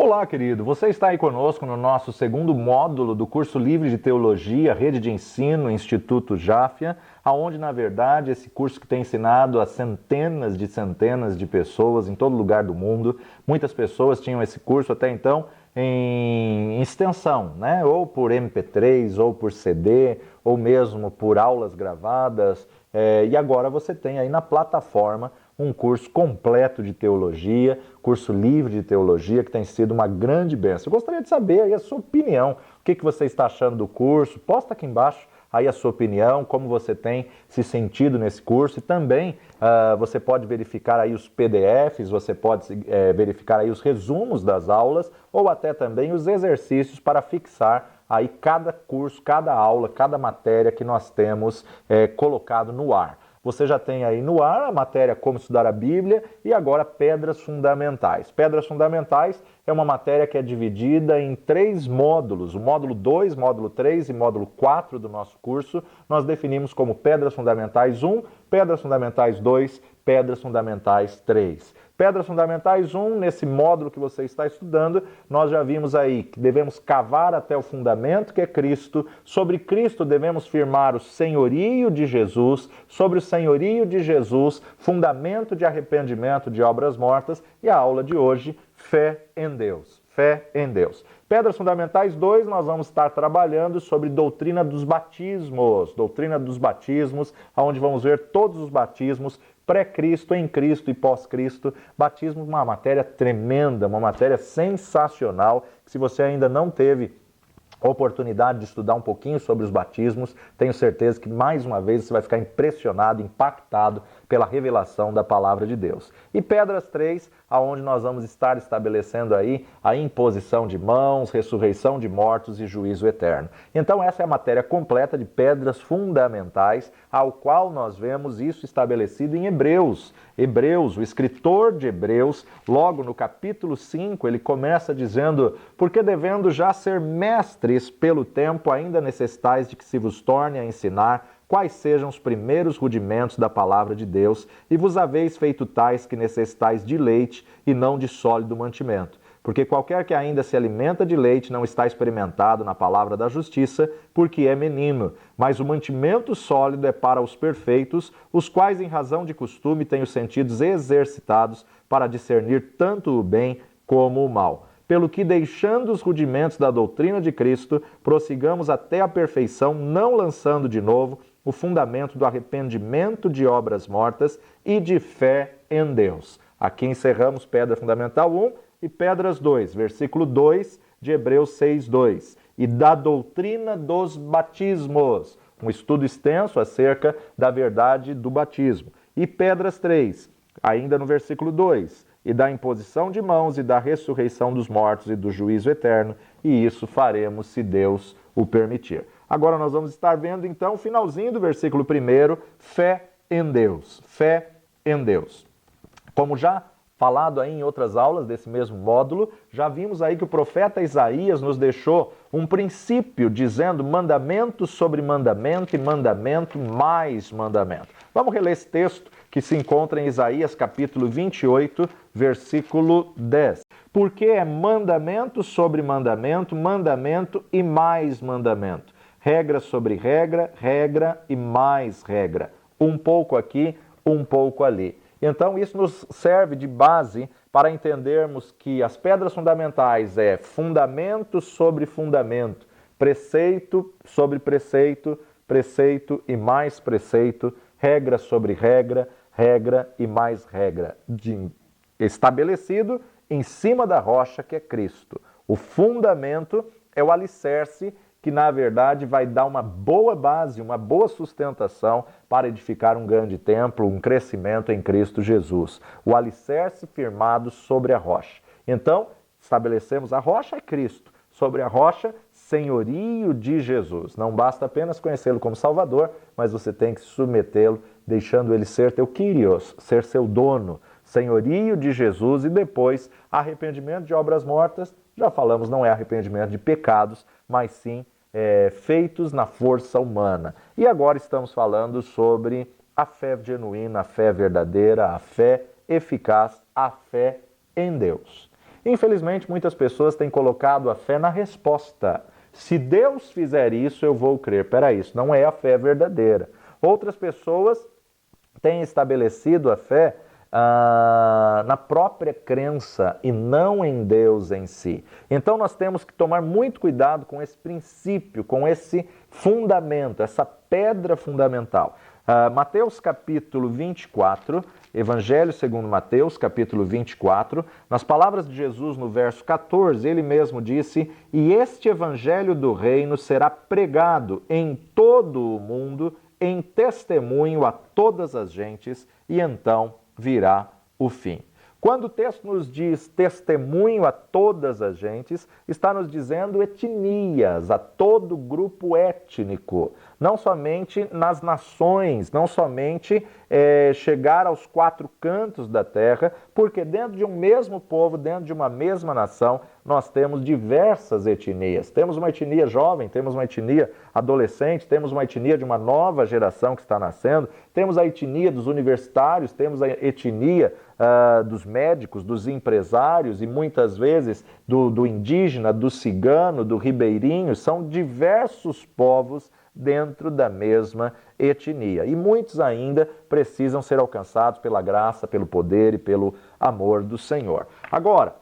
Olá, querido. Você está aí conosco no nosso segundo módulo do curso livre de Teologia, Rede de Ensino, Instituto Jáfia, aonde, na verdade, esse curso que tem ensinado a centenas de pessoas em todo lugar do mundo. Muitas pessoas tinham esse curso até então em extensão, né? Ou por MP3, ou por CD, ou mesmo por aulas gravadas. E agora você tem aí na plataforma um curso completo de teologia, curso livre de teologia, que tem sido uma grande bênção. Eu gostaria de saber aí a sua opinião, o que você está achando do curso, posta aqui embaixo aí a sua opinião, como você tem se sentido nesse curso, e também você pode verificar aí os PDFs, você pode verificar aí os resumos das aulas, ou até também os exercícios para fixar aí cada curso, cada aula, cada matéria que nós temos colocado no ar. Você já tem aí no ar a matéria Como Estudar a Bíblia e agora Pedras Fundamentais. Pedras Fundamentais é uma matéria que é dividida em 3 módulos. O módulo 2, módulo 3 e módulo 4 do nosso curso nós definimos como Pedras Fundamentais 1, Pedras Fundamentais 2, Pedras Fundamentais 3. Pedras Fundamentais 1, nesse módulo que você está estudando, nós já vimos aí que devemos cavar até o fundamento, que é Cristo. Sobre Cristo devemos firmar o senhorio de Jesus. Sobre o senhorio de Jesus, fundamento de arrependimento de obras mortas. E a aula de hoje, fé em Deus. Fé em Deus. Pedras Fundamentais 2, nós vamos estar trabalhando sobre doutrina dos batismos. Doutrina dos batismos, onde vamos ver todos os batismos, pré-Cristo, em Cristo e pós-Cristo. Batismo, uma matéria tremenda, uma matéria sensacional, que se você ainda não teve a oportunidade de estudar um pouquinho sobre os batismos, tenho certeza que mais uma vez você vai ficar impressionado, impactado pela revelação da palavra de Deus. E Pedras 3, aonde nós vamos estar estabelecendo aí a imposição de mãos, ressurreição de mortos e juízo eterno. Então essa é a matéria completa de Pedras Fundamentais, ao qual nós vemos isso estabelecido em Hebreus. Hebreus, o escritor de Hebreus, logo no capítulo 5, ele começa dizendo: porque devendo já ser mestres pelo tempo, ainda necessitais de que se vos torne a ensinar quais sejam os primeiros rudimentos da palavra de Deus, e vos haveis feito tais que necessitais de leite e não de sólido mantimento. Porque qualquer que ainda se alimenta de leite não está experimentado na palavra da justiça, porque é menino. Mas o mantimento sólido é para os perfeitos, os quais, em razão de costume, têm os sentidos exercitados para discernir tanto o bem como o mal. Pelo que, deixando os rudimentos da doutrina de Cristo, prossigamos até a perfeição, não lançando de novo o fundamento do arrependimento de obras mortas e de fé em Deus. Aqui encerramos Pedra Fundamental 1 e Pedras 2, versículo 2 de Hebreus 6:2. E da doutrina dos batismos, um estudo extenso acerca da verdade do batismo. E Pedras 3, ainda no versículo 2, e da imposição de mãos e da ressurreição dos mortos e do juízo eterno, e isso faremos se Deus o permitir. Agora nós vamos estar vendo então o finalzinho do versículo 1, fé em Deus. Fé em Deus. Como já falado aí em outras aulas desse mesmo módulo, já vimos aí que o profeta Isaías nos deixou um princípio dizendo mandamento sobre mandamento e mandamento mais mandamento. Vamos reler esse texto que se encontra em Isaías capítulo 28, versículo 10. Porque é mandamento sobre mandamento, mandamento e mais mandamento. Regra sobre regra, regra e mais regra. Um pouco aqui, um pouco ali. Então isso nos serve de base para entendermos que as pedras fundamentais é fundamento sobre fundamento, preceito sobre preceito, preceito e mais preceito, regra sobre regra, regra e mais regra, estabelecido em cima da rocha que é Cristo. O fundamento é o alicerce que, na verdade, vai dar uma boa base, uma boa sustentação para edificar um grande templo, um crescimento em Cristo Jesus. O alicerce firmado sobre a rocha. Então, estabelecemos a rocha é Cristo. Sobre a rocha, senhorio de Jesus. Não basta apenas conhecê-lo como Salvador, mas você tem que submetê-lo, deixando ele ser teu Kyrios, ser seu dono. Senhorio de Jesus e depois arrependimento de obras mortas. Já falamos, não é arrependimento de pecados, mas sim feitos na força humana. E agora estamos falando sobre a fé genuína, a fé verdadeira, a fé eficaz, a fé em Deus. Infelizmente, muitas pessoas têm colocado a fé na resposta. Se Deus fizer isso, eu vou crer. Peraí, isso não é a fé verdadeira. Outras pessoas têm estabelecido a fé na própria crença e não em Deus em si. Então nós temos que tomar muito cuidado com esse princípio, com esse fundamento, essa pedra fundamental. Mateus capítulo 24, Evangelho segundo Mateus capítulo 24, nas palavras de Jesus no verso 14, ele mesmo disse: "E este evangelho do reino será pregado em todo o mundo, em testemunho a todas as gentes, e então virá o fim." Quando o texto nos diz testemunho a todas as gentes, está nos dizendo etnias, a todo grupo étnico. Não somente nas nações, não somente chegar aos quatro cantos da terra, porque dentro de um mesmo povo, dentro de uma mesma nação, nós temos diversas etnias. Temos uma etnia jovem, temos uma etnia adolescente, temos uma etnia de uma nova geração que está nascendo, temos a etnia dos universitários, temos a etnia dos médicos, dos empresários e muitas vezes do indígena, do cigano, do ribeirinho. São diversos povos dentro da mesma etnia. E muitos ainda precisam ser alcançados pela graça, pelo poder e pelo amor do Senhor. Agora,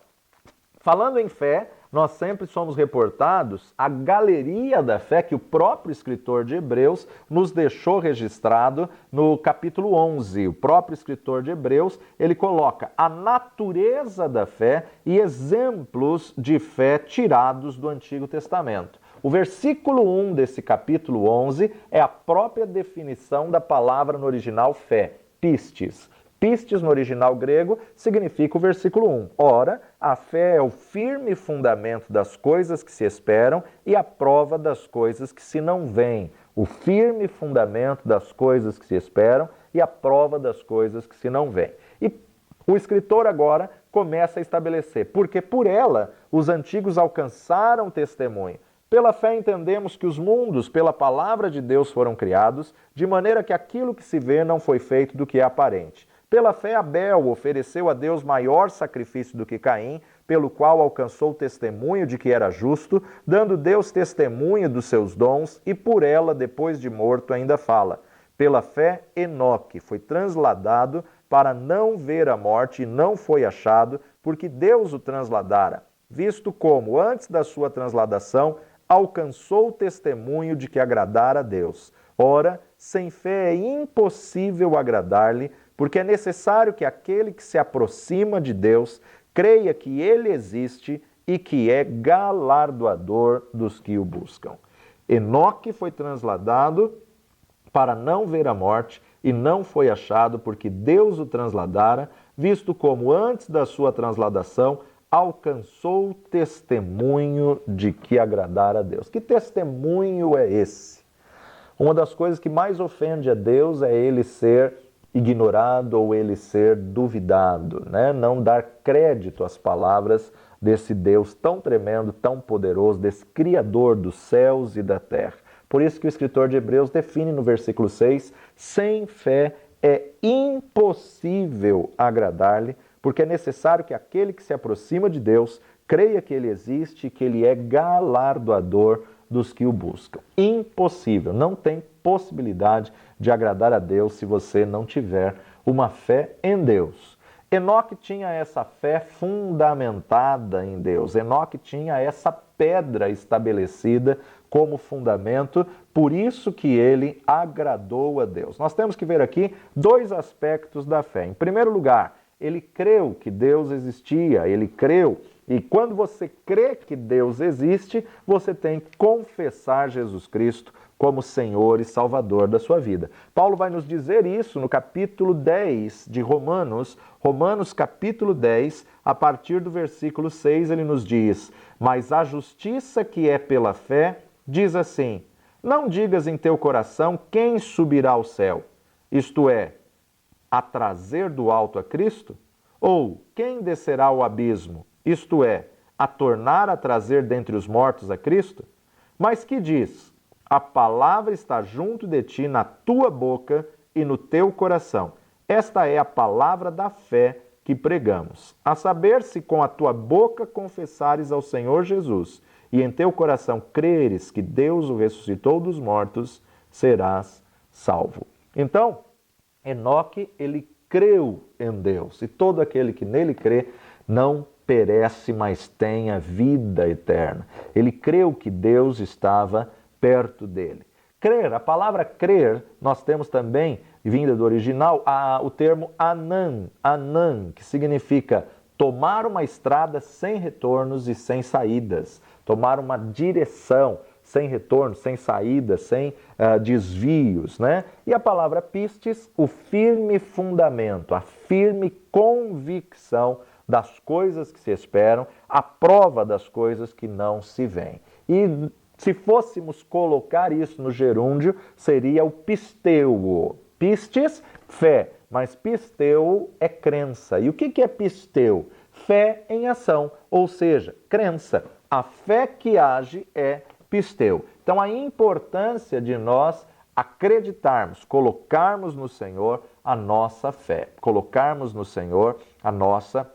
falando em fé, nós sempre somos reportados a galeria da fé que o próprio escritor de Hebreus nos deixou registrado no capítulo 11. O próprio escritor de Hebreus, ele coloca a natureza da fé e exemplos de fé tirados do Antigo Testamento. O versículo 1 desse capítulo 11 é a própria definição da palavra no original fé, pistis. Pistis, no original grego, significa o versículo 1. Ora, a fé é o firme fundamento das coisas que se esperam e a prova das coisas que se não veem. O firme fundamento das coisas que se esperam e a prova das coisas que se não veem. E o escritor agora começa a estabelecer, porque por ela os antigos alcançaram testemunho. Pela fé entendemos que os mundos, pela palavra de Deus, foram criados, de maneira que aquilo que se vê não foi feito do que é aparente. Pela fé, Abel ofereceu a Deus maior sacrifício do que Caim, pelo qual alcançou o testemunho de que era justo, dando Deus testemunho dos seus dons, e por ela, depois de morto, ainda fala. Pela fé, Enoque foi transladado para não ver a morte e não foi achado, porque Deus o transladara, visto como, antes da sua transladação, alcançou o testemunho de que agradara a Deus. Ora, sem fé é impossível agradar-lhe, porque é necessário que aquele que se aproxima de Deus creia que Ele existe e que é galardoador dos que o buscam. Enoque foi transladado para não ver a morte e não foi achado, porque Deus o transladara, visto como antes da sua transladação alcançou o testemunho de que agradara a Deus. Que testemunho é esse? Uma das coisas que mais ofende a Deus é Ele ser ignorado ou ele ser duvidado, né? Não dar crédito às palavras desse Deus tão tremendo, tão poderoso, desse Criador dos céus e da terra. Por isso que o escritor de Hebreus define no versículo 6, sem fé é impossível agradar-lhe, porque é necessário que aquele que se aproxima de Deus creia que Ele existe e que Ele é galardoador dos que o buscam. Impossível, não tem possibilidade de agradar a Deus se você não tiver uma fé em Deus. Enoque tinha essa fé fundamentada em Deus. Enoque tinha essa pedra estabelecida como fundamento, por isso que ele agradou a Deus. Nós temos que ver aqui dois aspectos da fé. Em primeiro lugar, ele creu que Deus existia, ele creu. E quando você crê que Deus existe, você tem que confessar Jesus Cristo como Senhor e Salvador da sua vida. Paulo vai nos dizer isso no capítulo 10 de Romanos, Romanos capítulo 10, a partir do versículo 6, ele nos diz: mas a justiça que é pela fé diz assim, não digas em teu coração quem subirá ao céu, isto é, a trazer do alto a Cristo? Ou quem descerá ao abismo, isto é, a tornar a trazer dentre os mortos a Cristo? Mas que diz? A palavra está junto de ti, na tua boca e no teu coração. Esta é a palavra da fé que pregamos, a saber, se com a tua boca confessares ao Senhor Jesus e em teu coração creres que Deus o ressuscitou dos mortos, serás salvo. Então, Enoque, ele creu em Deus, e todo aquele que nele crê não perece, mas tem a vida eterna. Ele creu que Deus estava perto dele. Crer, a palavra crer, nós temos também, vinda do original, o termo anan, que significa tomar uma estrada sem retornos e sem saídas, tomar uma direção sem retorno, sem saída, sem desvios, né? E a palavra pistes, o firme fundamento, a firme convicção das coisas que se esperam, a prova das coisas que não se veem. E se fôssemos colocar isso no gerúndio, seria o pisteu. Pistes, fé, mas pisteu é crença. E o que é pisteu? Fé em ação, ou seja, crença. A fé que age é pisteu. Então, a importância de nós acreditarmos, colocarmos no Senhor a nossa fé, colocarmos no Senhor a nossa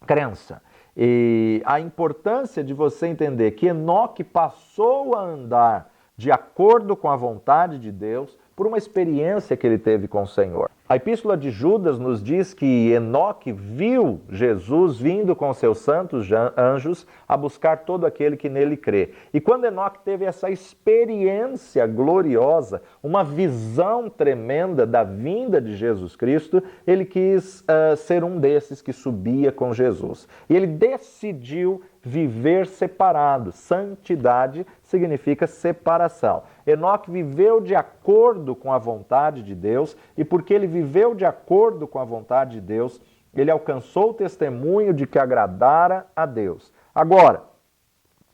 crença. E a importância de você entender que Enoque passou a andar de acordo com a vontade de Deus por uma experiência que ele teve com o Senhor. A Epístola de Judas nos diz que Enoque viu Jesus vindo com seus santos anjos a buscar todo aquele que nele crê. E quando Enoque teve essa experiência gloriosa, uma visão tremenda da vinda de Jesus Cristo, ele quis ser um desses que subia com Jesus. E ele decidiu viver separado. Santidade significa separação. Enoque viveu de acordo com a vontade de Deus, e porque ele viveu de acordo com a vontade de Deus, ele alcançou o testemunho de que agradara a Deus. Agora,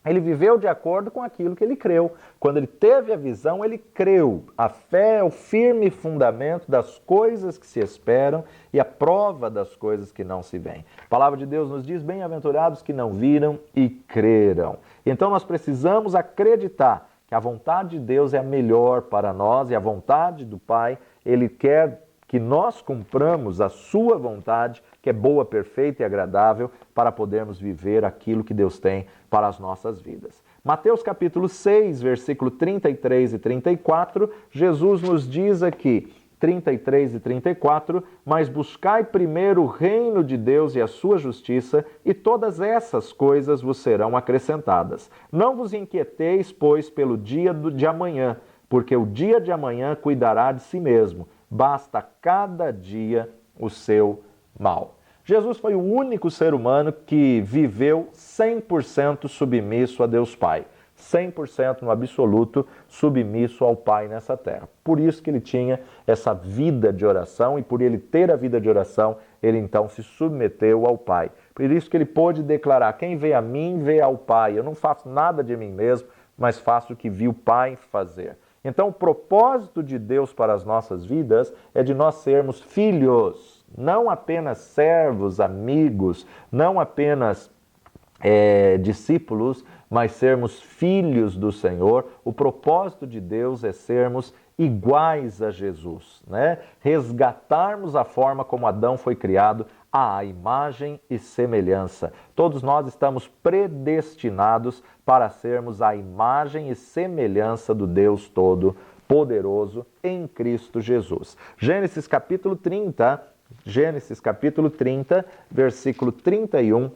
ele viveu de acordo com aquilo que ele creu. Quando ele teve a visão, ele creu. A fé é o firme fundamento das coisas que se esperam e a prova das coisas que não se veem. A palavra de Deus nos diz: bem-aventurados que não viram e creram. Então nós precisamos acreditar que a vontade de Deus é a melhor para nós, e a vontade do Pai, Ele quer que nós cumpramos a sua vontade, que é boa, perfeita e agradável, para podermos viver aquilo que Deus tem para as nossas vidas. Mateus capítulo 6, versículo 33 e 34, Jesus nos diz aqui, 33 e 34, mas buscai primeiro o reino de Deus e a sua justiça, e todas essas coisas vos serão acrescentadas. Não vos inquieteis, pois, pelo dia de amanhã, porque o dia de amanhã cuidará de si mesmo. Basta cada dia o seu mal. Jesus foi o único ser humano que viveu 100% submisso a Deus Pai. 100% no absoluto submisso ao Pai nessa terra. Por isso que ele tinha essa vida de oração, e por ele ter a vida de oração, ele então se submeteu ao Pai. Por isso que ele pôde declarar: quem vê a mim, vê ao Pai. Eu não faço nada de mim mesmo, mas faço o que vi o Pai fazer. Então, o propósito de Deus para as nossas vidas é de nós sermos filhos, não apenas servos, amigos, não apenas discípulos, mas sermos filhos do Senhor. O propósito de Deus é sermos iguais a Jesus, né? Resgatarmos a forma como Adão foi criado, à imagem e semelhança. Todos nós estamos predestinados para sermos a imagem e semelhança do Deus Todo-Poderoso em Cristo Jesus. Gênesis capítulo 30, versículo 31,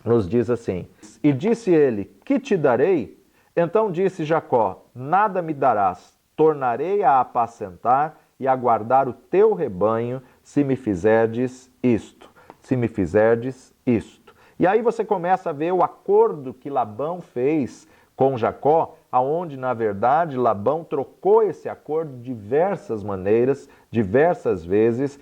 nos diz assim: e disse ele: que te darei? Então disse Jacó: nada me darás, tornarei a apacentar e a guardar o teu rebanho, se me fizerdes isto. Se me fizerdes isto. E aí você começa a ver o acordo que Labão fez com Jacó, aonde, na verdade, Labão trocou esse acordo de diversas maneiras, diversas vezes.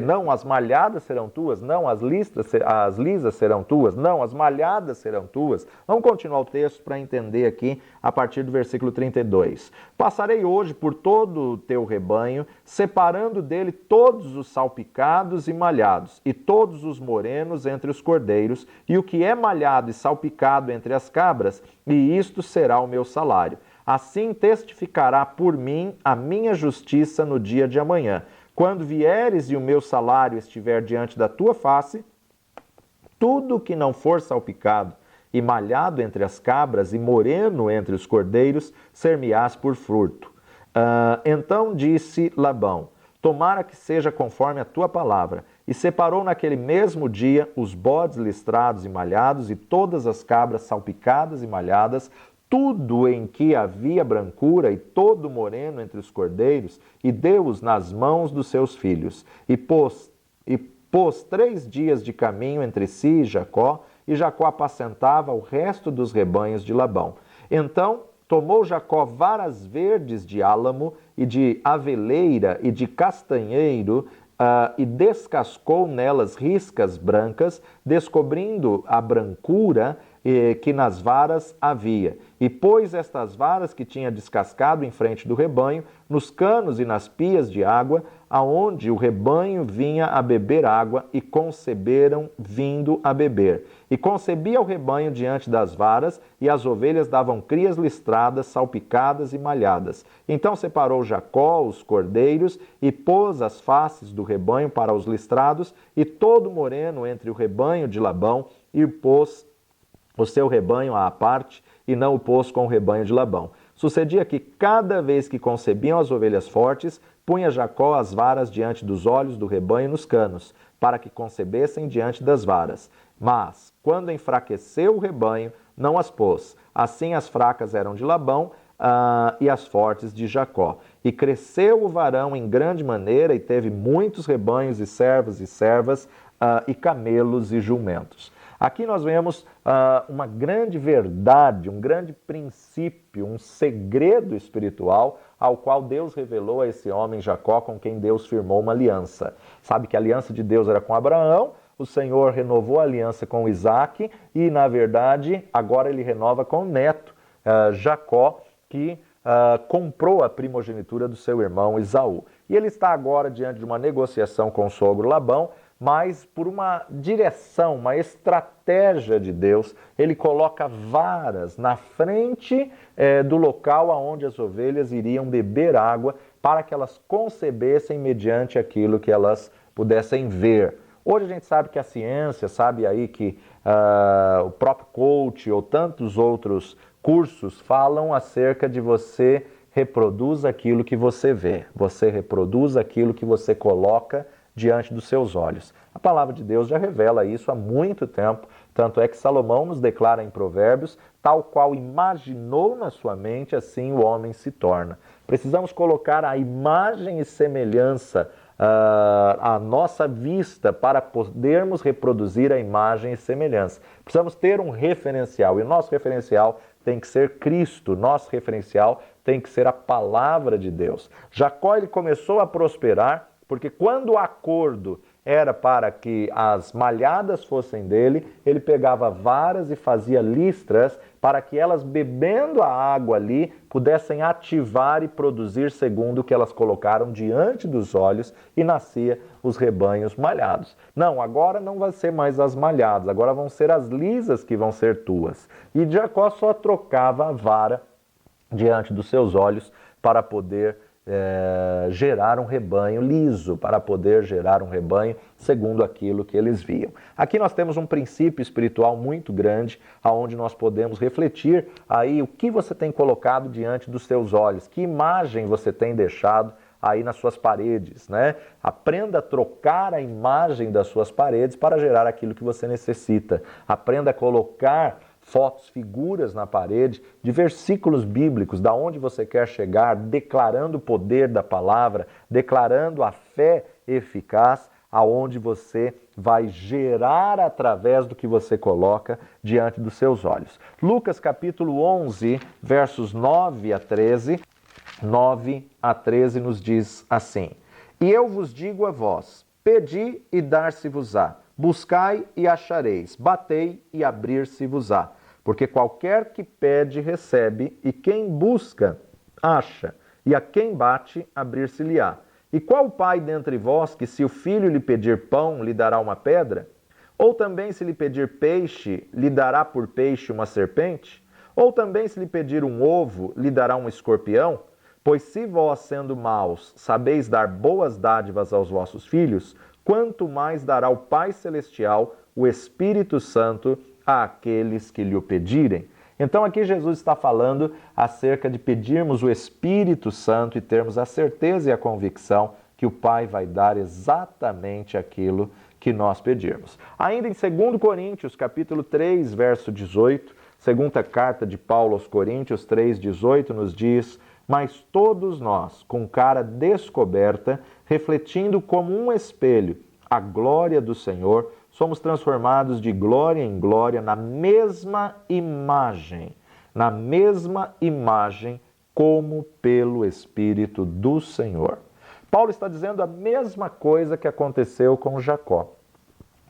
Não, as malhadas serão tuas, não, as lisas serão tuas, não, as malhadas serão tuas. Vamos continuar o texto para entender aqui, a partir do versículo 32. Passarei hoje por todo o teu rebanho, separando dele todos os salpicados e malhados, e todos os morenos entre os cordeiros, e o que é malhado e salpicado entre as cabras, e isto será o meu salário. Assim testificará por mim a minha justiça no dia de amanhã, Quando vieres e o meu salário estiver diante da tua face, tudo que não for salpicado e malhado entre as cabras e moreno entre os cordeiros, ser-me-ás por furto. Então disse Labão: tomara que seja conforme a tua palavra. E separou naquele mesmo dia os bodes listrados e malhados e todas as cabras salpicadas e malhadas, tudo em que havia brancura e todo moreno entre os cordeiros, e deu-os nas mãos dos seus filhos. E pôs 3 dias de caminho entre si e Jacó apacentava o resto dos rebanhos de Labão. Então tomou Jacó varas verdes de álamo e de aveleira e de castanheiro, e descascou nelas riscas brancas, descobrindo a brancura que nas varas havia. E pôs estas varas que tinha descascado em frente do rebanho, nos canos e nas pias de água, aonde o rebanho vinha a beber água, e conceberam vindo a beber. E concebia o rebanho diante das varas, e as ovelhas davam crias listradas, salpicadas e malhadas. Então separou Jacó os cordeiros, e pôs as faces do rebanho para os listrados, e todo moreno entre o rebanho de Labão, e pôs o seu rebanho à parte, e não o pôs com o rebanho de Labão. Sucedia que cada vez que concebiam as ovelhas fortes, punha Jacó as varas diante dos olhos do rebanho nos canos, para que concebessem diante das varas. Mas, quando enfraqueceu o rebanho, não as pôs. Assim as fracas eram de Labão, e as fortes de Jacó. E cresceu o varão em grande maneira, e teve muitos rebanhos e servos e servas, e camelos e jumentos. Aqui nós vemos uma grande verdade, um grande princípio, um segredo espiritual ao qual Deus revelou a esse homem Jacó, com quem Deus firmou uma aliança. Sabe que a aliança de Deus era com Abraão, o Senhor renovou a aliança com Isaac e, na verdade, agora ele renova com o neto, Jacó, que comprou a primogenitura do seu irmão Esaú. E ele está agora diante de uma negociação com o sogro Labão, mas por uma direção, uma estratégia de Deus, ele coloca varas na frente do local onde as ovelhas iriam beber água, para que elas concebessem mediante aquilo que elas pudessem ver. Hoje a gente sabe que a ciência, sabe aí que o próprio coach ou tantos outros cursos falam acerca de você reproduz aquilo que você vê, você reproduz aquilo que você coloca diante dos seus olhos. A palavra de Deus já revela isso há muito tempo, tanto é que Salomão nos declara em Provérbios, tal qual imaginou na sua mente, assim o homem se torna. Precisamos colocar a imagem e semelhança à nossa vista para podermos reproduzir a imagem e semelhança. Precisamos ter um referencial, e o nosso referencial tem que ser Cristo, nosso referencial tem que ser a palavra de Deus. Jacó ele começou a prosperar, porque quando o acordo era para que as malhadas fossem dele, ele pegava varas e fazia listras para que elas, bebendo a água ali, pudessem ativar e produzir segundo o que elas colocaram diante dos olhos, e nascia os rebanhos malhados. Não, agora não vai ser mais as malhadas, agora vão ser as lisas que vão ser tuas. E Jacó só trocava a vara diante dos seus olhos para poder gerar um rebanho liso, para poder gerar um rebanho segundo aquilo que eles viam. Aqui nós temos um princípio espiritual muito grande, aonde nós podemos refletir aí o que você tem colocado diante dos seus olhos, que imagem você tem deixado aí nas suas paredes, né? Aprenda a trocar a imagem das suas paredes para gerar aquilo que você necessita. Aprenda a colocar fotos, figuras na parede, de versículos bíblicos, da onde você quer chegar, declarando o poder da palavra, declarando a fé eficaz, aonde você vai gerar através do que você coloca diante dos seus olhos. Lucas capítulo 11, versos 9 a 13 nos diz assim: E eu vos digo a vós, pedi e dar-se-vos-á, buscai e achareis, batei e abrir-se-vos-á. Porque qualquer que pede, recebe, e quem busca, acha, e a quem bate, abrir-se-lhe-á. E qual pai dentre vós que, se o filho lhe pedir pão, lhe dará uma pedra? Ou também, se lhe pedir peixe, lhe dará por peixe uma serpente? Ou também, se lhe pedir um ovo, lhe dará um escorpião? Pois se vós, sendo maus, sabeis dar boas dádivas aos vossos filhos, quanto mais dará o Pai Celestial, o Espírito Santo, àqueles que lhe o pedirem. Então aqui Jesus está falando acerca de pedirmos o Espírito Santo e termos a certeza e a convicção que o Pai vai dar exatamente aquilo que nós pedirmos. Ainda em 2 Coríntios, capítulo 3, verso 18, segunda carta de Paulo aos Coríntios 3,18 nos diz: mas todos nós, com cara descoberta, refletindo como um espelho a glória do Senhor, somos transformados de glória em glória na mesma imagem como pelo Espírito do Senhor. Paulo está dizendo a mesma coisa que aconteceu com Jacó.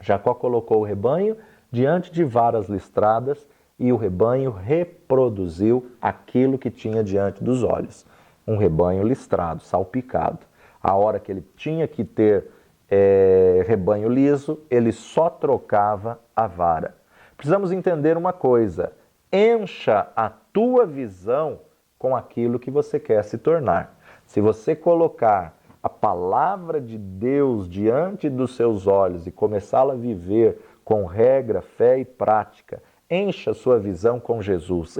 Jacó colocou o rebanho diante de varas listradas e o rebanho reproduziu aquilo que tinha diante dos olhos. Um rebanho listrado, salpicado. A hora que ele tinha que ter rebanho liso, ele só trocava a vara. Precisamos entender uma coisa: encha a tua visão com aquilo que você quer se tornar. Se você colocar a palavra de Deus diante dos seus olhos e começá-la a viver com regra, fé e prática, encha sua visão com Jesus,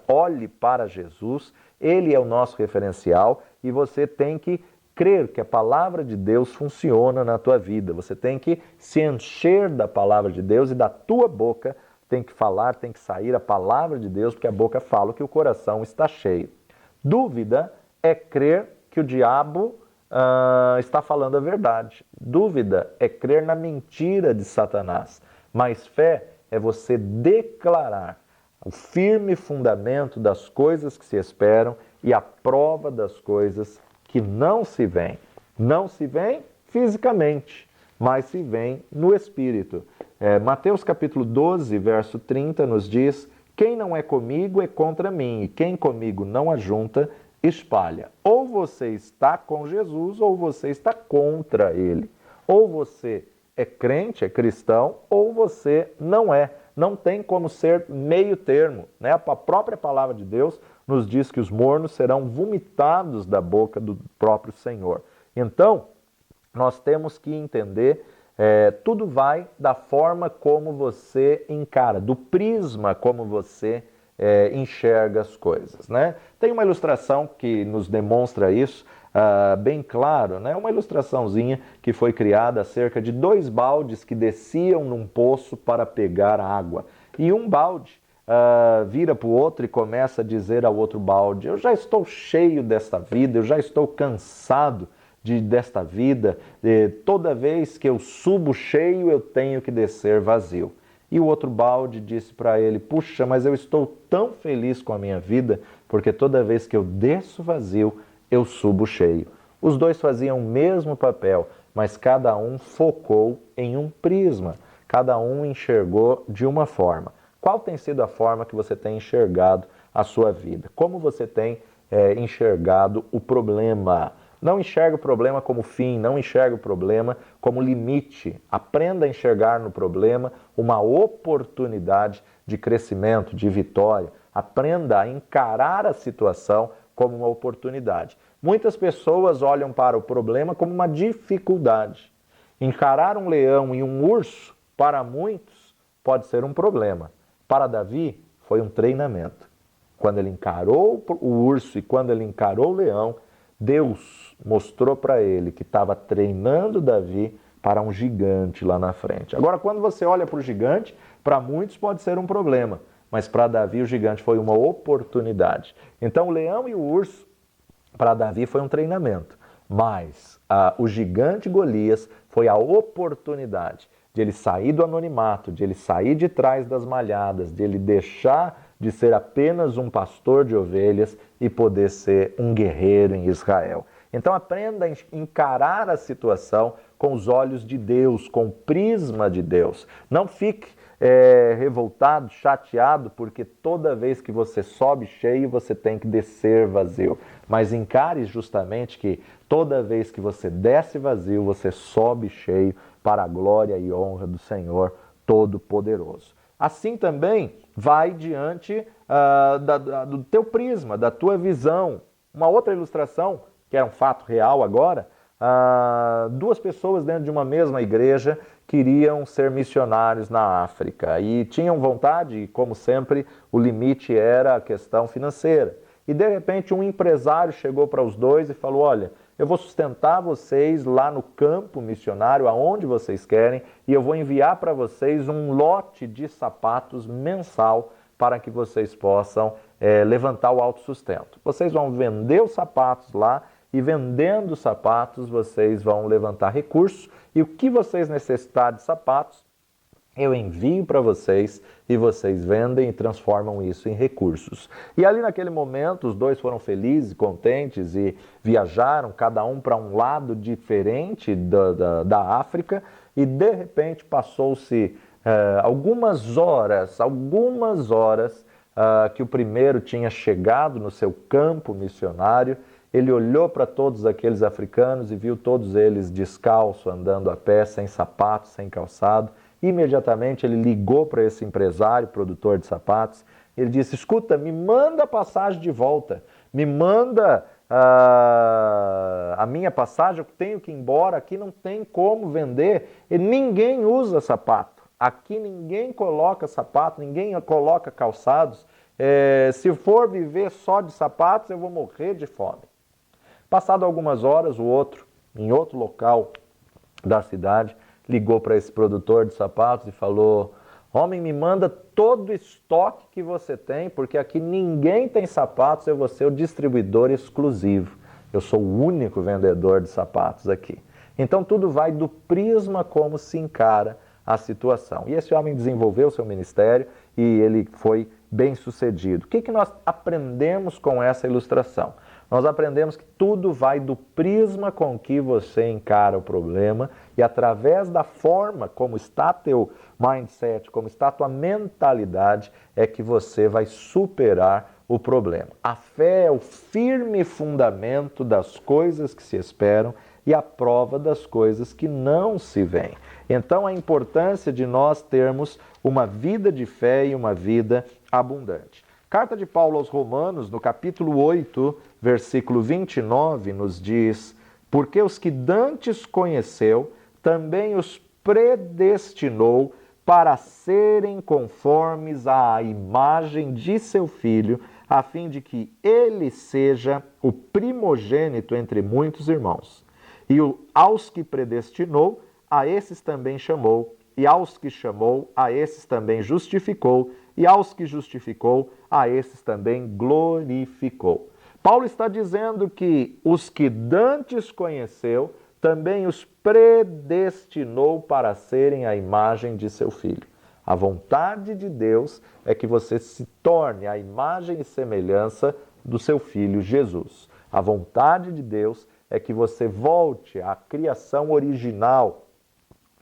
olhe para Jesus, Ele é o nosso referencial e você tem que crer que a palavra de Deus funciona na tua vida. Você tem que se encher da palavra de Deus e da tua boca tem que falar, tem que sair a palavra de Deus, porque a boca fala o que o coração está cheio. Dúvida é crer que o diabo está falando a verdade. Dúvida é crer na mentira de Satanás. Mas fé é você declarar o firme fundamento das coisas que se esperam e a prova das coisas que não se veem. Não se veem fisicamente, mas se veem no Espírito. Mateus capítulo 12, verso 30 nos diz: quem não é comigo é contra mim, e quem comigo não ajunta, espalha. Ou você está com Jesus, ou você está contra Ele. Ou você é crente, é cristão, ou você não é. Não tem como ser meio termo, né? A própria palavra de Deus nos diz que os mornos serão vomitados da boca do próprio Senhor. Então, nós temos que entender, tudo vai da forma como você encara, do prisma como você enxerga as coisas, né? Tem uma ilustração que nos demonstra isso bem claro, né? Uma ilustraçãozinha que foi criada acerca de 2 baldes que desciam num poço para pegar água. E um balde vira para o outro e começa a dizer ao outro balde: eu já estou cheio desta vida, eu já estou cansado desta vida, toda vez que eu subo cheio eu tenho que descer vazio. E o outro balde disse para ele: puxa, mas eu estou tão feliz com a minha vida, porque toda vez que eu desço vazio, eu subo cheio. Os dois faziam o mesmo papel, mas cada um focou em um prisma. Cada um enxergou de uma forma. Qual tem sido a forma que você tem enxergado a sua vida? Como você tem enxergado o problema? Não enxerga o problema como fim, não enxerga o problema como limite. Aprenda a enxergar no problema uma oportunidade de crescimento, de vitória. Aprenda a encarar a situação como uma oportunidade. Muitas pessoas olham para o problema como uma dificuldade. Encarar um leão e um urso, para muitos, pode ser um problema. Para Davi, foi um treinamento. Quando ele encarou o urso e quando ele encarou o leão, Deus mostrou para ele que estava treinando Davi para um gigante lá na frente. Agora, quando você olha para o gigante, para muitos pode ser um problema, mas para Davi o gigante foi uma oportunidade. Então, o leão e o urso, para Davi, foi um treinamento, mas o gigante Golias foi a oportunidade de ele sair do anonimato, de ele sair de trás das malhadas, de ele deixar de ser apenas um pastor de ovelhas e poder ser um guerreiro em Israel. Então aprenda a encarar a situação com os olhos de Deus, com o prisma de Deus. Não fique revoltado, chateado, porque toda vez que você sobe cheio, você tem que descer vazio. Mas encare justamente que toda vez que você desce vazio, você sobe cheio para a glória e honra do Senhor Todo-Poderoso. Assim também vai diante do teu prisma, da tua visão. Uma outra ilustração, que era um fato real agora, duas pessoas dentro de uma mesma igreja queriam ser missionários na África e tinham vontade, e como sempre, o limite era a questão financeira. E de repente um empresário chegou para os dois e falou: olha, eu vou sustentar vocês lá no campo missionário, aonde vocês querem, e eu vou enviar para vocês um lote de sapatos mensal para que vocês possam levantar o autossustento. Vocês vão vender os sapatos lá e vendendo os sapatos vocês vão levantar recursos e o que vocês necessitarem de sapatos, eu envio para vocês e vocês vendem e transformam isso em recursos. E ali naquele momento os dois foram felizes, contentes e viajaram cada um para um lado diferente da África e de repente passou-se algumas horas que o primeiro tinha chegado no seu campo missionário. Ele olhou para todos aqueles africanos e viu todos eles descalços, andando a pé, sem sapatos, sem calçado. Imediatamente ele ligou para esse empresário, produtor de sapatos. Ele disse: escuta, me manda a passagem de volta, me manda a minha passagem, eu tenho que ir embora, aqui não tem como vender, e ninguém usa sapato, aqui ninguém coloca sapato, ninguém coloca calçados, se for viver só de sapatos eu vou morrer de fome. Passado algumas horas, o outro, em outro local da cidade, ligou para esse produtor de sapatos e falou: homem, me manda todo o estoque que você tem, porque aqui ninguém tem sapatos, eu vou ser o distribuidor exclusivo. Eu sou o único vendedor de sapatos aqui. Então tudo vai do prisma como se encara a situação. E esse homem desenvolveu seu ministério e ele foi bem sucedido. O que nós aprendemos com essa ilustração? Nós aprendemos que tudo vai do prisma com que você encara o problema e através da forma como está teu mindset, como está a tua mentalidade, é que você vai superar o problema. A fé é o firme fundamento das coisas que se esperam e a prova das coisas que não se veem. Então a importância de nós termos uma vida de fé e uma vida abundante. Carta de Paulo aos Romanos, no capítulo 8, versículo 29, nos diz: porque os que dantes conheceu, também os predestinou para serem conformes à imagem de seu Filho, a fim de que ele seja o primogênito entre muitos irmãos. E aos que predestinou, a esses também chamou, e aos que chamou, a esses também justificou, e aos que justificou, a esses também glorificou. Paulo está dizendo que os que dantes conheceu, também os predestinou para serem a imagem de seu Filho. A vontade de Deus é que você se torne a imagem e semelhança do seu Filho Jesus. A vontade de Deus é que você volte à criação original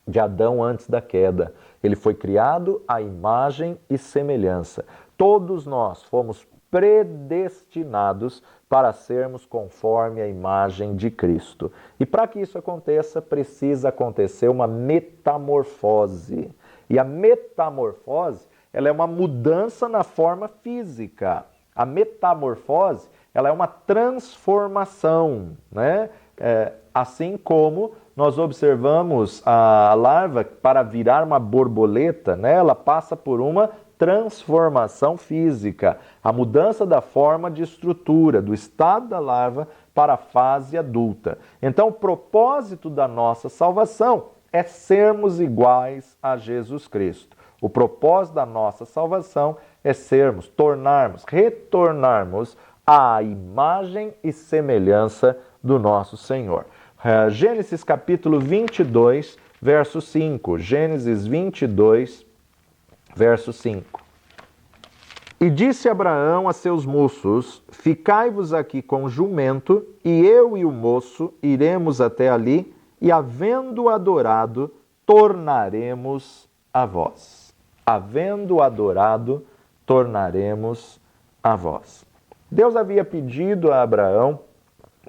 de Adão antes da queda. Ele foi criado à imagem e semelhança. Todos nós fomos predestinados para sermos conforme a imagem de Cristo. E para que isso aconteça, precisa acontecer uma metamorfose. E a metamorfose, ela é uma mudança na forma física. A metamorfose, ela é uma transformação, né? Assim como nós observamos a larva para virar uma borboleta, né? Ela passa por uma transformação física, a mudança da forma de estrutura, do estado da larva para a fase adulta. Então, o propósito da nossa salvação é sermos iguais a Jesus Cristo. O propósito da nossa salvação é retornarmos à imagem e semelhança do nosso Senhor. Gênesis capítulo 22, verso 5. Gênesis 22, verso 5. E disse Abraão a seus moços: ficai-vos aqui com o jumento, e eu e o moço iremos até ali, e havendo adorado, tornaremos a vós. Havendo adorado, tornaremos a vós. Deus havia pedido a Abraão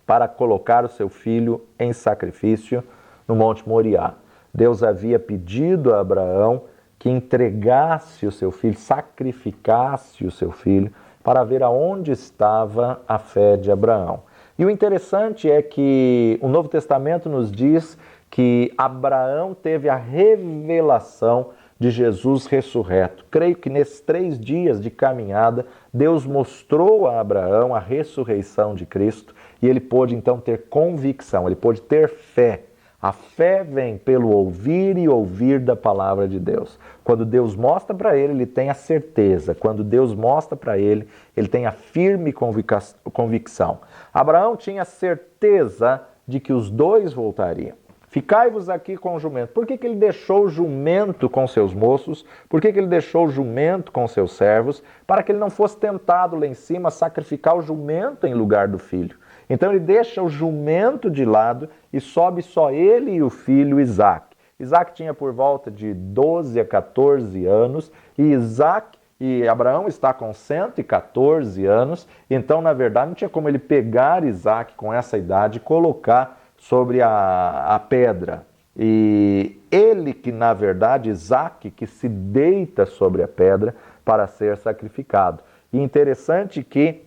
para colocar o seu filho em sacrifício no Monte Moriá. Deus havia pedido a Abraão que entregasse o seu filho, sacrificasse o seu filho, para ver aonde estava a fé de Abraão. E o interessante é que o Novo Testamento nos diz que Abraão teve a revelação de Jesus ressurreto. Creio que nesses 3 dias de caminhada, Deus mostrou a Abraão a ressurreição de Cristo e ele pôde então ter convicção, ele pôde ter fé. A fé vem pelo ouvir e ouvir da palavra de Deus. Quando Deus mostra para ele, ele tem a certeza. Quando Deus mostra para ele, ele tem a firme convicção. Abraão tinha certeza de que os dois voltariam. Ficai-vos aqui com o jumento. Por que ele deixou o jumento com seus moços? Por que ele deixou o jumento com seus servos? Para que ele não fosse tentado lá em cima a sacrificar o jumento em lugar do filho. Então ele deixa o jumento de lado e sobe só ele e o filho Isaque. Isaque tinha por volta de 12 a 14 anos e Abraão está com 114 anos. Então, na verdade, não tinha como ele pegar Isaque com essa idade e colocar sobre a pedra. E ele que, na verdade, Isaque, que se deita sobre a pedra para ser sacrificado. E interessante que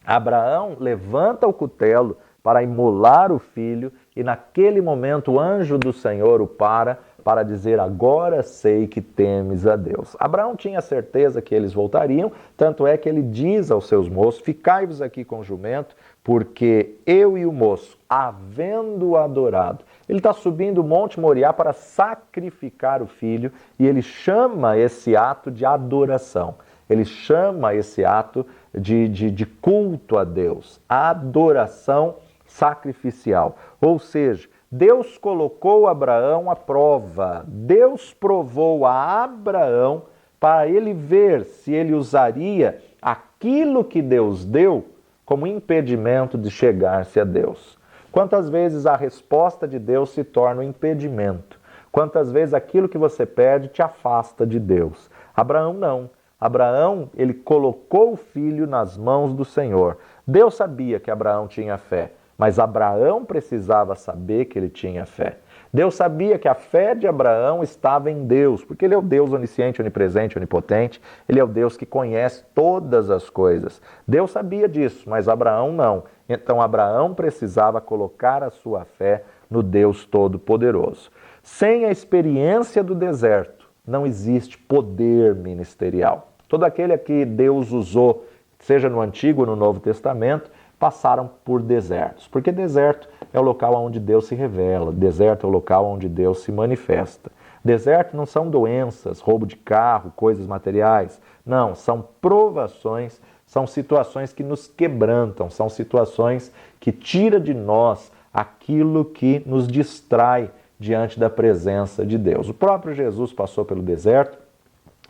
Abraão levanta o cutelo para imolar o filho e naquele momento o anjo do Senhor o para dizer: agora sei que temes a Deus. Abraão tinha certeza que eles voltariam, tanto é que ele diz aos seus moços: ficai-vos aqui com o jumento, porque eu e o moço, havendo adorado. Ele está subindo o Monte Moriá para sacrificar o filho e ele chama esse ato de adoração. Ele chama esse ato de culto a Deus, adoração sacrificial. Ou seja, Deus colocou Abraão à prova. Deus provou a Abraão para ele ver se ele usaria aquilo que Deus deu como impedimento de chegar-se a Deus. Quantas vezes a resposta de Deus se torna um impedimento? Quantas vezes aquilo que você pede te afasta de Deus? Abraão não. Abraão, ele colocou o filho nas mãos do Senhor. Deus sabia que Abraão tinha fé, mas Abraão precisava saber que ele tinha fé. Deus sabia que a fé de Abraão estava em Deus, porque ele é o Deus onisciente, onipresente, onipotente, ele é o Deus que conhece todas as coisas. Deus sabia disso, mas Abraão não. Então Abraão precisava colocar a sua fé no Deus Todo-Poderoso. Sem a experiência do deserto, não existe poder ministerial. Todo aquele a que Deus usou, seja no Antigo ou no Novo Testamento, passaram por desertos. Porque deserto é o local onde Deus se revela, deserto é o local onde Deus se manifesta. Deserto não são doenças, roubo de carro, coisas materiais. Não, são provações, são situações que nos quebrantam, são situações que tiram de nós aquilo que nos distrai diante da presença de Deus. O próprio Jesus passou pelo deserto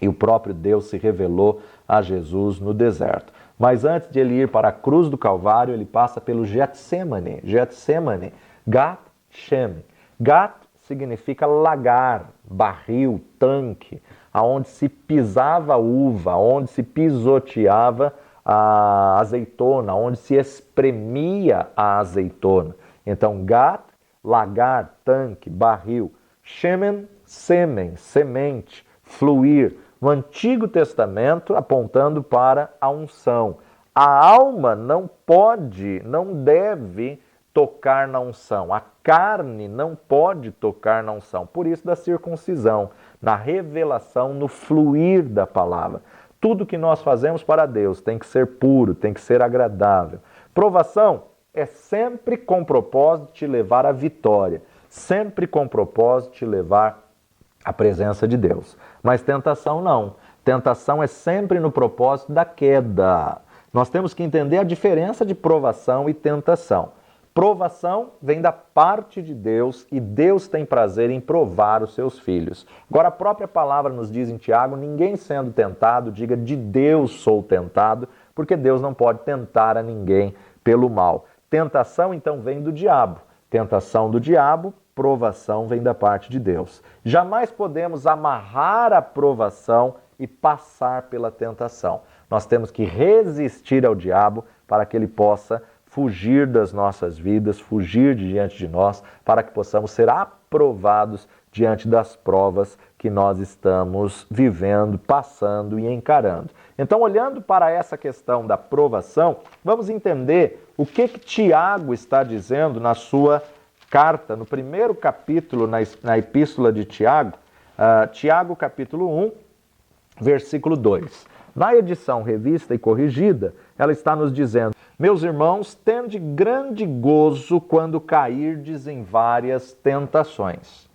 e o próprio Deus se revelou a Jesus no deserto. Mas antes de ele ir para a cruz do Calvário, ele passa pelo Getsemane. Getsemane, Gat Shem. Gat significa lagar, barril, tanque, aonde se pisava uva, onde se pisoteava a azeitona, onde se espremia a azeitona. Então, Gat, lagar, tanque, barril. Shemen, sêmen, semente, fluir. No Antigo Testamento, apontando para a unção. A alma não pode, não deve tocar na unção. A carne não pode tocar na unção. Por isso da circuncisão, na revelação, no fluir da palavra. Tudo que nós fazemos para Deus tem que ser puro, tem que ser agradável. Provação é sempre com propósito de te levar à vitória, sempre com propósito de te levar à presença de Deus. Mas tentação não. Tentação é sempre no propósito da queda. Nós temos que entender a diferença de provação e tentação. Provação vem da parte de Deus e Deus tem prazer em provar os seus filhos. Agora a própria palavra nos diz em Tiago, ninguém sendo tentado, diga de Deus sou tentado, porque Deus não pode tentar a ninguém pelo mal. Tentação, então, vem do diabo. Tentação do diabo, provação vem da parte de Deus. Jamais podemos amarrar a provação e passar pela tentação. Nós temos que resistir ao diabo para que ele possa fugir das nossas vidas, fugir de diante de nós, para que possamos ser aprovados diante das provas que nós estamos vivendo, passando e encarando. Então, olhando para essa questão da provação, vamos entender o que Tiago está dizendo na sua carta, no primeiro capítulo, na epístola de Tiago, Tiago capítulo 1, versículo 2. Na edição revista e corrigida, ela está nos dizendo: meus irmãos, tende grande gozo quando cairdes em várias tentações.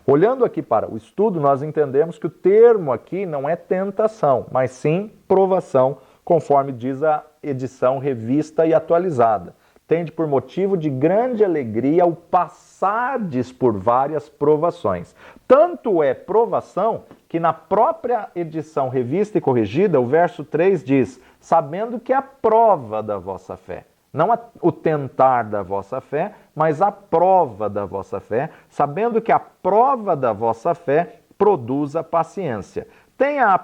Olhando aqui para o estudo, nós entendemos que o termo aqui não é tentação, mas sim provação, conforme diz a edição revista e atualizada. Tende por motivo de grande alegria o passardes por várias provações. Tanto é provação que na própria edição revista e corrigida, o verso 3 diz: sabendo que a prova da vossa fé. Não o tentar da vossa fé, mas a prova da vossa fé, sabendo que a prova da vossa fé produz a paciência. Tenha,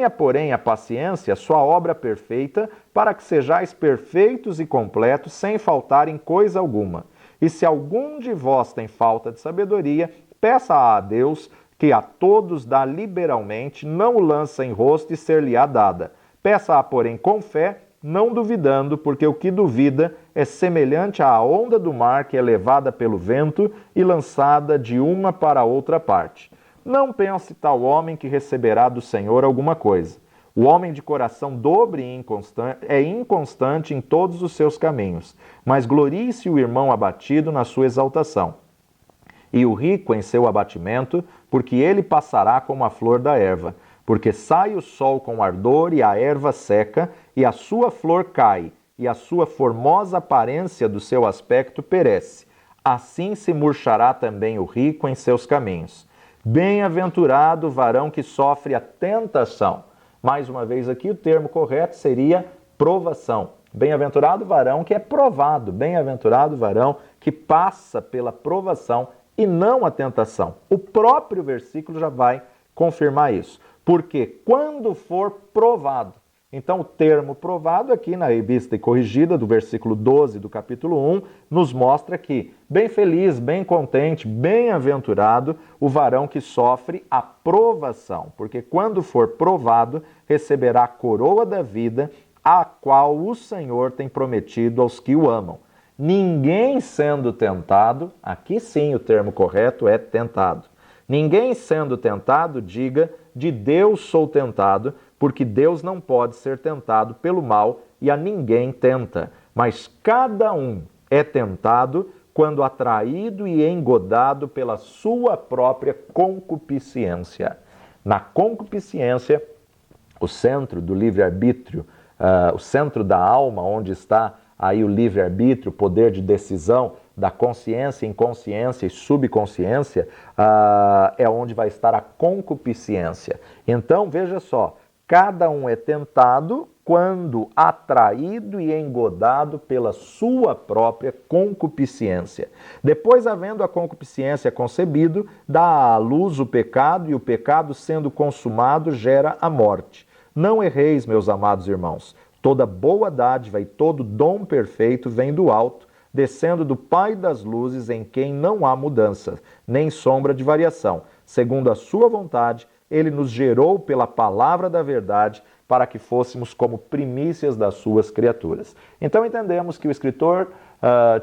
porém, a paciência, sua obra perfeita, para que sejais perfeitos e completos, sem faltar em coisa alguma. E se algum de vós tem falta de sabedoria, peça a Deus, que a todos dá liberalmente, não o lança em rosto e ser-lhe-á dada. Peça-a, porém, com fé, não duvidando, porque o que duvida é semelhante à onda do mar que é levada pelo vento e lançada de uma para outra parte. Não pense tal homem que receberá do Senhor alguma coisa. O homem de coração dobre e inconstante em todos os seus caminhos, mas glorie-se o irmão abatido na sua exaltação. E o rico em seu abatimento, porque ele passará como a flor da erva. Porque sai o sol com ardor e a erva seca, e a sua flor cai, e a sua formosa aparência do seu aspecto perece. Assim se murchará também o rico em seus caminhos. Bem-aventurado o varão que sofre a tentação. Mais uma vez aqui, o termo correto seria provação. Bem-aventurado o varão que é provado. Bem-aventurado o varão que passa pela provação e não a tentação. O próprio versículo já vai confirmar isso. Porque quando for provado, então o termo provado aqui na revista e corrigida do versículo 12 do capítulo 1 nos mostra que bem feliz, bem contente, bem-aventurado o varão que sofre a provação, porque quando for provado receberá a coroa da vida, a qual o Senhor tem prometido aos que o amam. Ninguém sendo tentado, aqui sim o termo correto é tentado. Ninguém sendo tentado, diga, de Deus sou tentado, porque Deus não pode ser tentado pelo mal e a ninguém tenta. Mas cada um é tentado quando atraído e engodado pela sua própria concupiscência. Na concupiscência, o centro do livre-arbítrio, o centro da alma, onde está aí o livre-arbítrio, o poder de decisão da consciência, inconsciência e subconsciência, é onde vai estar a concupiscência. Então, veja só, cada um é tentado quando atraído e engodado pela sua própria concupiscência. Depois, havendo a concupiscência concebido, dá à luz o pecado, e o pecado, sendo consumado, gera a morte. Não erreis, meus amados irmãos. Toda boa dádiva e todo dom perfeito vem do alto, descendo do Pai das luzes, em quem não há mudança, nem sombra de variação. Segundo a sua vontade, ele nos gerou pela palavra da verdade, para que fôssemos como primícias das suas criaturas. Então entendemos que o escritor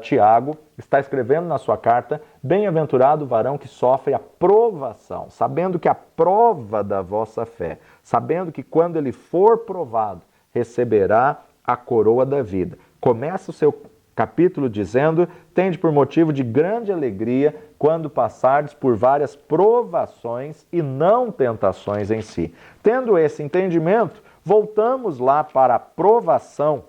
Tiago está escrevendo na sua carta: bem-aventurado o varão que sofre a provação, sabendo que a prova da vossa fé, sabendo que quando ele for provado, receberá a coroa da vida. Começa o seu capítulo dizendo: tende por motivo de grande alegria quando passardes por várias provações e não tentações em si. Tendo esse entendimento, voltamos lá para a provação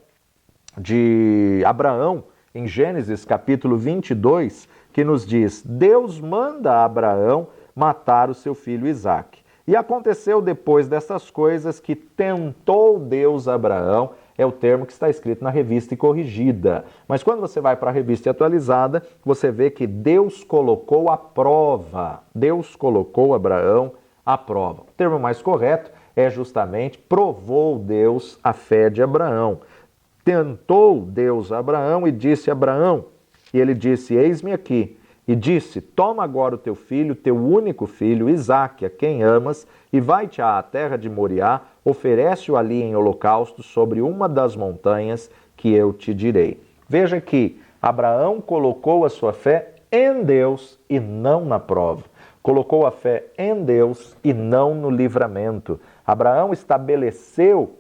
de Abraão, em Gênesis capítulo 22, que nos diz: Deus manda a Abraão matar o seu filho Isaque. E aconteceu depois dessas coisas que tentou Deus Abraão, é o termo que está escrito na revista e corrigida. Mas quando você vai para a revista atualizada, você vê que Deus colocou à prova. Deus colocou Abraão à prova. O termo mais correto é justamente provou Deus a fé de Abraão. Tentou Deus Abraão e disse a Abraão, e ele disse: eis-me aqui. e disse: toma agora o teu filho, teu único filho, Isaque, a quem amas, e vai-te à terra de Moriá, oferece-o ali em holocausto sobre uma das montanhas que eu te direi. Veja que Abraão colocou a sua fé em Deus e não na prova. Colocou a fé em Deus e não no livramento. Abraão estabeleceu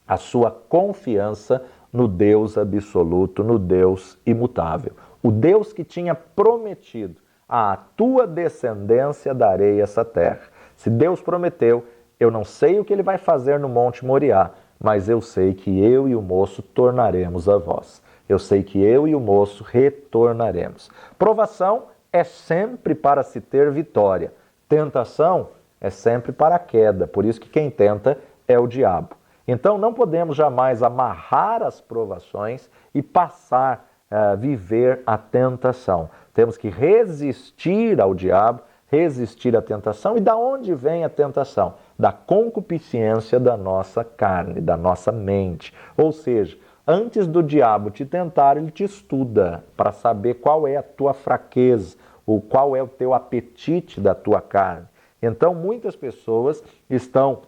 a sua confiança no Deus absoluto, no Deus imutável. O Deus que tinha prometido: à tua descendência darei essa terra. Se Deus prometeu, eu não sei o que ele vai fazer no Monte Moriá, mas eu sei que eu e o moço tornaremos a vós. Eu sei que eu e o moço retornaremos. Provação é sempre para se ter vitória. Tentação é sempre para a queda. Por isso que quem tenta é o diabo. Então não podemos jamais amarrar as provações e passar a viver a tentação. Temos que resistir ao diabo, resistir à tentação. E da onde vem a tentação? Da concupiscência da nossa carne, da nossa mente. Ou seja, antes do diabo te tentar, ele te estuda para saber qual é a tua fraqueza, ou qual é o teu apetite da tua carne. Então muitas pessoas estão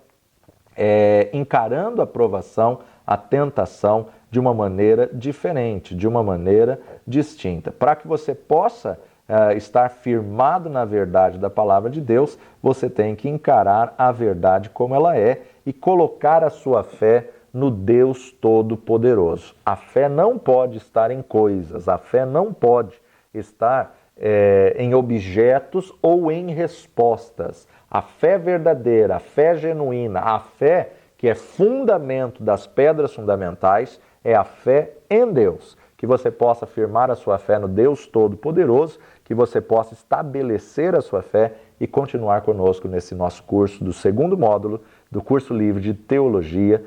encarando a provação, a tentação de uma maneira diferente, de uma maneira distinta. Para que você possa estar firmado na verdade da palavra de Deus, você tem que encarar a verdade como ela é e colocar a sua fé no Deus Todo-Poderoso. A fé não pode estar em coisas, a fé não pode estar em objetos ou em respostas. A fé verdadeira, a fé genuína, a fé que é fundamento das pedras fundamentais, é a fé em Deus. Que você possa firmar a sua fé no Deus Todo-Poderoso, que você possa estabelecer a sua fé e continuar conosco nesse nosso curso do segundo módulo do curso livre de Teologia,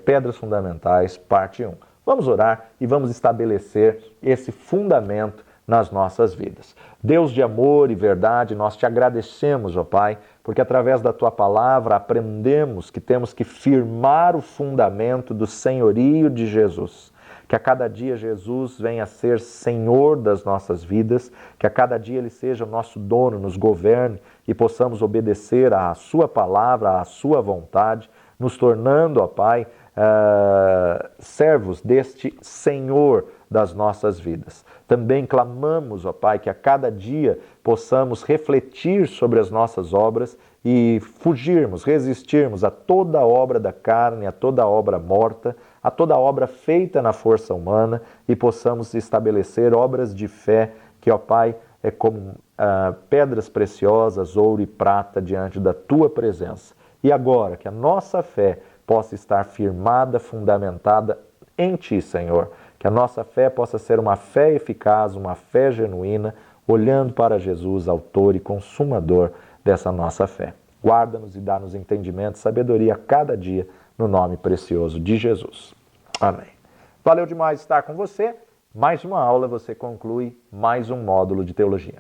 Pedras Fundamentais, parte 1. Vamos orar e vamos estabelecer esse fundamento nas nossas vidas. Deus de amor e verdade, nós te agradecemos, ó Pai, porque através da Tua palavra aprendemos que temos que firmar o fundamento do senhorio de Jesus. Que a cada dia Jesus venha a ser Senhor das nossas vidas, que a cada dia Ele seja o nosso dono, nos governe e possamos obedecer à Sua palavra, à Sua vontade, nos tornando, ó Pai, servos deste Senhor das nossas vidas. Também clamamos, ó Pai, que a cada dia possamos refletir sobre as nossas obras e fugirmos, resistirmos a toda obra da carne, a toda obra morta, a toda obra feita na força humana e possamos estabelecer obras de fé que, ó Pai, é como pedras preciosas, ouro e prata diante da Tua presença. E agora, que a nossa fé possa estar firmada, fundamentada em Ti, Senhor. Que a nossa fé possa ser uma fé eficaz, uma fé genuína, olhando para Jesus, autor e consumador dessa nossa fé. Guarda-nos e dá-nos entendimento e sabedoria a cada dia, no nome precioso de Jesus. Amém. Valeu demais estar com você. Mais uma aula, você conclui mais um módulo de teologia.